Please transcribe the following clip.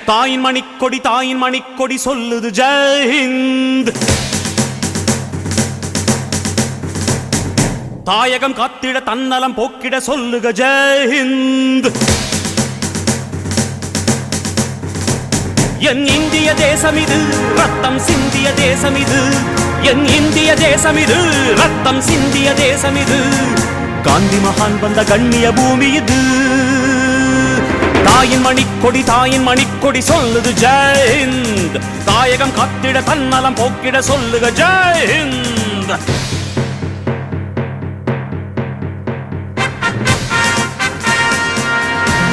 தாயின் மணிக்கொடி சொல்லுது ஜெய் ஹிந்த். தாயகம் காத்திட தன்னலம் போக்கிட சொல்லுக ஜெய் ஹிந்த். என் இந்திய தேசம் இது ரத்தம் சிந்திய தேசம் இது, என் இந்திய தேசம் இது ரத்தம் சிந்திய தேசம் இது, காந்தி மகான் வந்த கண்ணிய பூமி இது. தாயின் மணிக்கொடி சொல்லுது ஜெய் ஹிந்த். தாயகம் காத்திட தன்னலம் போக்கிட சொல்லுக ஜெய் ஹிந்த்.